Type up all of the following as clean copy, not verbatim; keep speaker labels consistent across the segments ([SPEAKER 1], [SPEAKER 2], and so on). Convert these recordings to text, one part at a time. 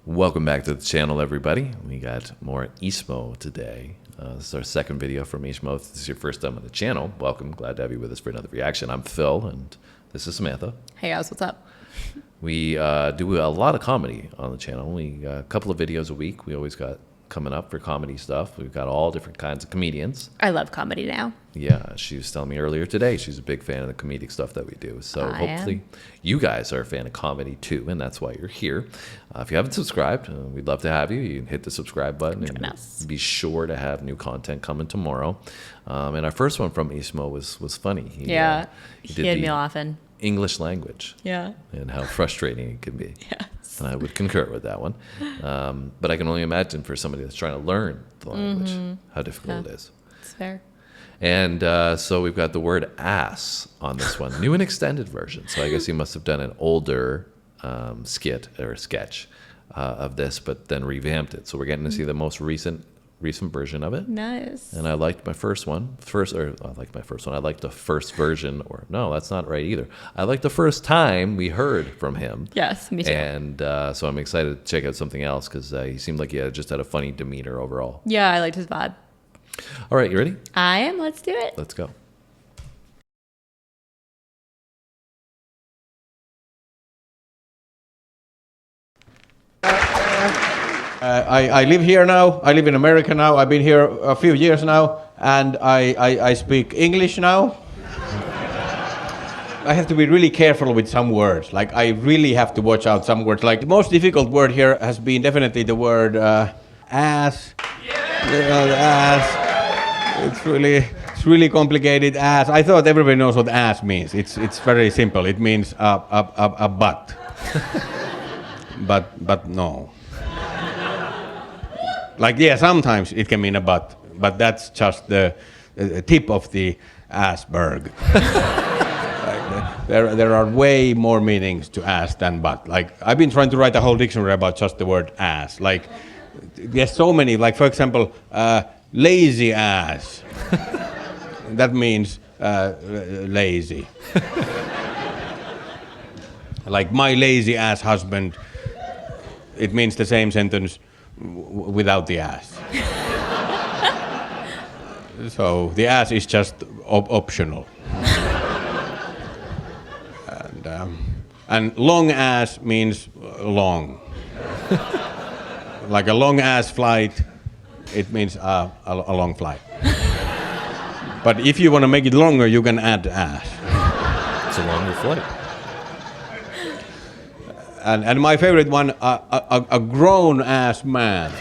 [SPEAKER 1] Welcome back to the channel, everybody. We got more Ismo today. This is our second video from Ismo. If this is your first time on the channel, welcome. Glad to have you with us for another reaction. I'm Phil, and this is Samantha.
[SPEAKER 2] Hey guys, what's up?
[SPEAKER 1] We do a lot of comedy on the channel. We got a couple of videos a week. We always got coming up for comedy stuff. We've got all different kinds of comedians.
[SPEAKER 2] I love comedy now.
[SPEAKER 1] Yeah, she was telling me earlier today she's a big fan of the comedic stuff that we do. So hopefully you guys are a fan of comedy too, and that's why you're here. If you haven't subscribed, we'd love to have you. You can hit the subscribe button and be sure to have new content coming tomorrow. And our first one from Ismo was funny. He
[SPEAKER 2] had me laughing.
[SPEAKER 1] English language.
[SPEAKER 2] Yeah.
[SPEAKER 1] And how frustrating it can be.
[SPEAKER 2] Yes.
[SPEAKER 1] And I would concur with that one. But I can only imagine for somebody that's trying to learn the language, how difficult it is.
[SPEAKER 2] It's fair.
[SPEAKER 1] And so we've got the word ass on this one. New and extended version. So I guess he must have done an older skit or sketch of this, but then revamped it. So we're getting to see the most recent version of it.
[SPEAKER 2] Nice.
[SPEAKER 1] And I liked my first one. I liked the first version, or no, that's not right either. I liked the first time we heard from him.
[SPEAKER 2] Yes, me too.
[SPEAKER 1] And so I'm excited to check out something else because he seemed like he just had a funny demeanor overall.
[SPEAKER 2] Yeah, I liked his vibe.
[SPEAKER 1] All right, you ready?
[SPEAKER 2] I am. Let's do it.
[SPEAKER 1] Let's go.
[SPEAKER 3] I live here now. I live in America now. I've been here a few years now, and I speak English now. I have to be really careful with some words. Like, I really have to watch out some words. Like, the most difficult word here has been definitely the word ass. Ass. It's really complicated. Ass. I thought everybody knows what ass means. It's very simple. It means a butt. but no. Like, yeah, sometimes it can mean a butt, but that's just the tip of the iceberg. Like, there are way more meanings to ass than butt. Like, I've been trying to write a whole dictionary about just the word ass. Like, there's so many. Like, for example, lazy ass. That means lazy. Like, my lazy ass husband. It means the same sentence without the ass. So the ass is just optional. And long ass means long. Like a long ass flight, it means a long flight. But if you want to make it longer, you can add ass.
[SPEAKER 1] It's a longer flight.
[SPEAKER 3] And my favorite one, a grown-ass man.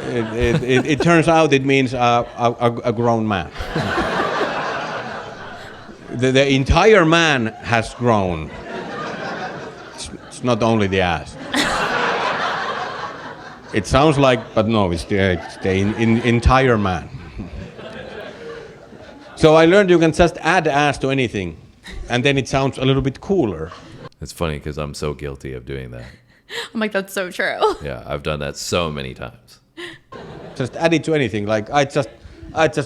[SPEAKER 3] It turns out it means a grown man. The entire man has grown. It's not only the ass. It sounds like, but no, it's the entire man. So I learned you can just add ass to anything. And then it sounds a little bit cooler.
[SPEAKER 1] It's funny because I'm so guilty of doing that.
[SPEAKER 2] I'm like, that's so true.
[SPEAKER 1] Yeah, I've done that so many times.
[SPEAKER 3] Just add it to anything. Like, I just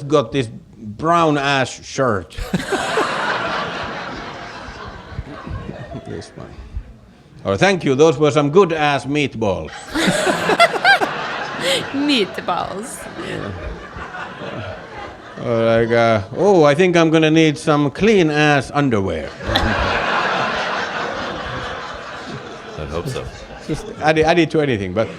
[SPEAKER 3] got this brown ass shirt. This one. Or thank you, those were some good ass meatballs.
[SPEAKER 2] Meatballs.
[SPEAKER 3] Like, oh, I think I'm gonna need some clean ass underwear.
[SPEAKER 1] I hope so.
[SPEAKER 3] Just add it to anything, but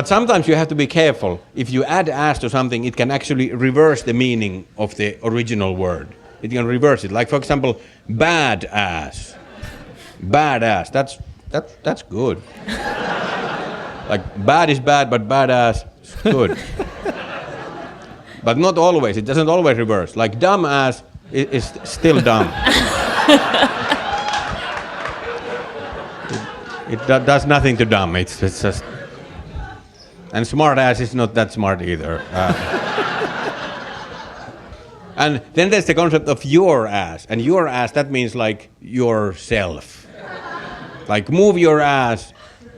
[SPEAKER 3] sometimes you have to be careful. If you add ass to something, it can actually reverse the meaning of the original word. It can reverse it. Like, for example, bad ass. Bad ass. That's good. Like, bad is bad, but bad ass is good. But not always. It doesn't always reverse. Like, dumb ass is still dumb. It does nothing to dumb. It's just. And smart ass is not that smart either. And then there's the concept of your ass. And your ass, that means like yourself. Like, move your ass,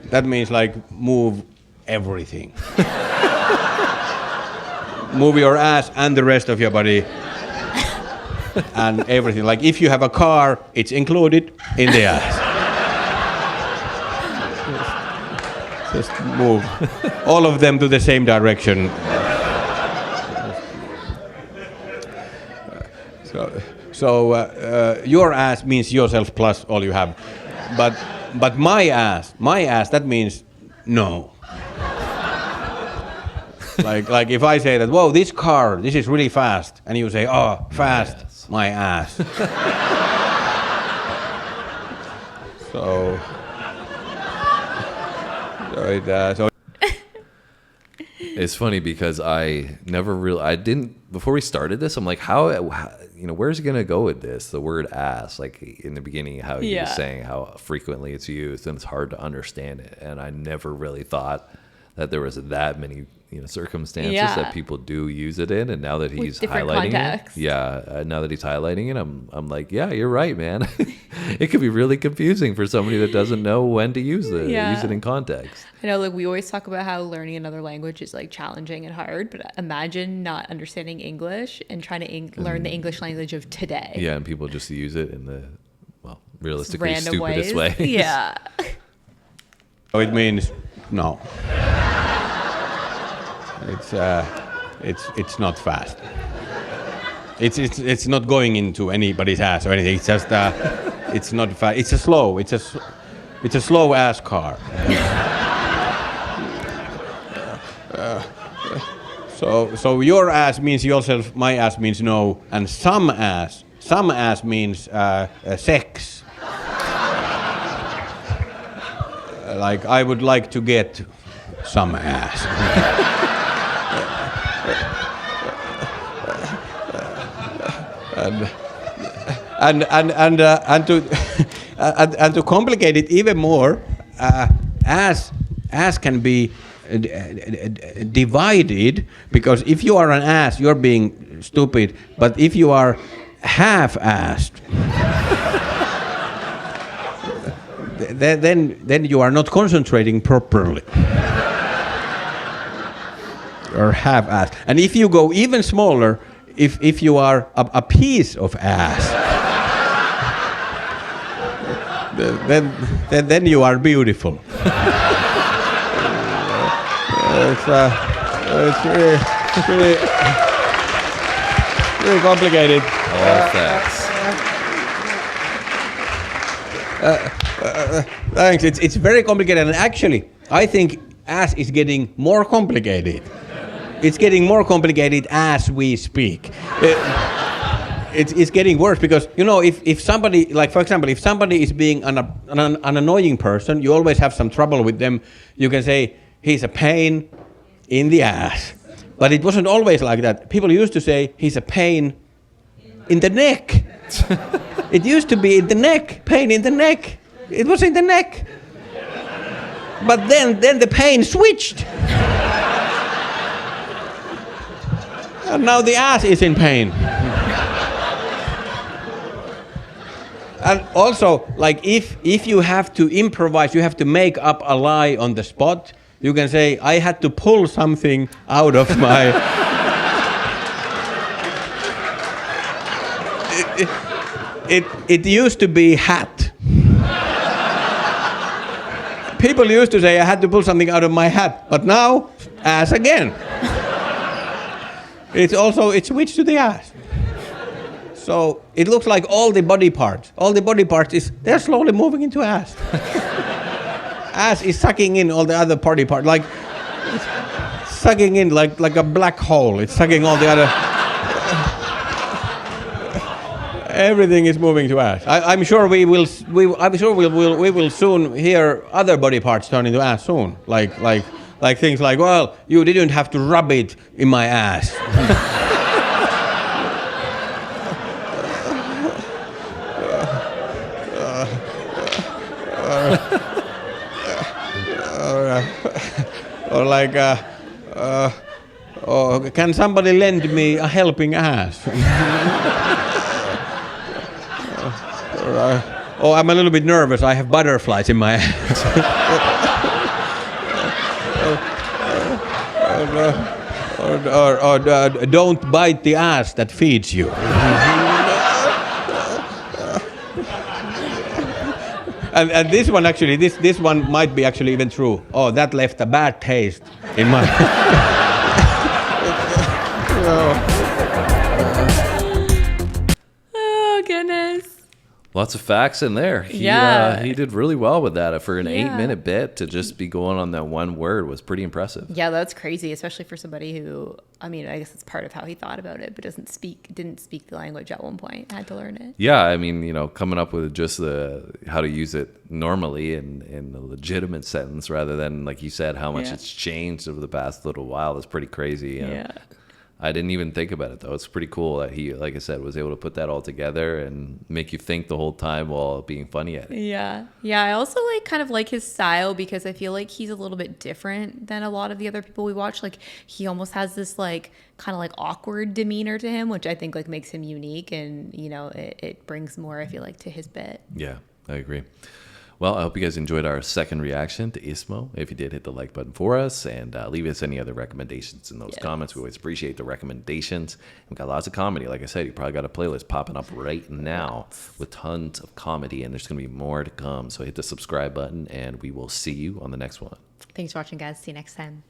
[SPEAKER 3] that means like move everything. Move your ass and the rest of your body and everything. Like, if you have a car, it's included in the ass. Just move all of them to the same direction. So your ass means yourself plus all you have, but my ass, that means no. Like if I say that, whoa, this is really fast, and you say, oh, fast, yes. My ass. So
[SPEAKER 1] it's funny because I didn't, before we started this, I'm like, how where's it going to go with this? The word ass, like in the beginning, how you were saying how frequently it's used and it's hard to understand it. And I never really thought that there was that many, circumstances that people do use it in. And now that he's highlighting
[SPEAKER 2] contexts.
[SPEAKER 1] it, now that he's highlighting it, I'm like, yeah, you're right, man. It could be really confusing for somebody that doesn't know when to use it in context.
[SPEAKER 2] I know, like we always talk about how learning another language is like challenging and hard, but imagine not understanding English and trying to learn the English language of today.
[SPEAKER 1] Yeah, and people just use it in the, realistically
[SPEAKER 2] random
[SPEAKER 1] stupidest
[SPEAKER 2] ways.
[SPEAKER 1] ways.
[SPEAKER 2] Yeah.
[SPEAKER 3] So it means no. It's not fast. It's not going into anybody's ass or anything. It's just it's not fast. It's a slow ass car. So your ass means yourself, my ass means no, and some ass means sex. Like I would like to get some ass. And to complicate it even more, ass can be divided, because if you are an ass, you're being stupid. But if you are half-assed, then you are not concentrating properly. Or half-assed. And if you go even smaller, if you are a piece of ass, then you are beautiful. It's really complicated.
[SPEAKER 1] All facts.
[SPEAKER 3] Thanks. It's very complicated, and actually, I think ass is getting more complicated. It's getting more complicated as we speak. It's getting worse because, if somebody, like for example, if somebody is being an annoying person, you always have some trouble with them. You can say, he's a pain in the ass. But it wasn't always like that. People used to say, he's a pain in the neck. It used to be in the neck, pain in the neck. It was in the neck. But then the pain switched. And now the ass is in pain. And also, like if you have to improvise, you have to make up a lie on the spot, you can say, I had to pull something out of my... it used to be hat. People used to say, I had to pull something out of my hat, but now, ass again. It's switched to the ass. So it looks like all the body parts they're slowly moving into ass. Ass is sucking in all the other body parts, like sucking in like a black hole. It's sucking all the other. Everything is moving to ass. I'm sure we will soon hear other body parts turn into ass soon, like things like, well, you didn't have to rub it in my ass. Or like, can somebody lend me a helping ass? Oh, I'm a little bit nervous. I have butterflies in my ass. Or don't bite the ass that feeds And this one actually, this one might be actually even true. Oh, that left a bad taste in my.
[SPEAKER 2] Oh goodness.
[SPEAKER 1] Lots of facts in there. He did really well with that. For an 8-minute bit to just be going on that one word was pretty impressive.
[SPEAKER 2] Yeah, that's crazy, especially for somebody who, I mean, I guess it's part of how he thought about it, but didn't speak the language at one point. Had to learn it.
[SPEAKER 1] Yeah, I mean, coming up with just how to use it normally in a legitimate sentence rather than, like you said, how much it's changed over the past little while is pretty crazy.
[SPEAKER 2] Yeah.
[SPEAKER 1] I didn't even think about it, though. It's pretty cool that he, like I said, was able to put that all together and make you think the whole time while being funny at it.
[SPEAKER 2] Yeah. Yeah. I also kind of like his style because I feel like he's a little bit different than a lot of the other people we watch. Like he almost has this kind of awkward demeanor to him, which I think makes him unique. And, it brings more, I feel like, to his bit.
[SPEAKER 1] Yeah, I agree. Well, I hope you guys enjoyed our second reaction to Ismo. If you did, hit the like button for us and leave us any other recommendations in those comments. We always appreciate the recommendations. We've got lots of comedy. Like I said, you probably got a playlist popping up right now with tons of comedy, and there's going to be more to come. So hit the subscribe button, and we will see you on the next one.
[SPEAKER 2] Thanks for watching, guys. See you next time.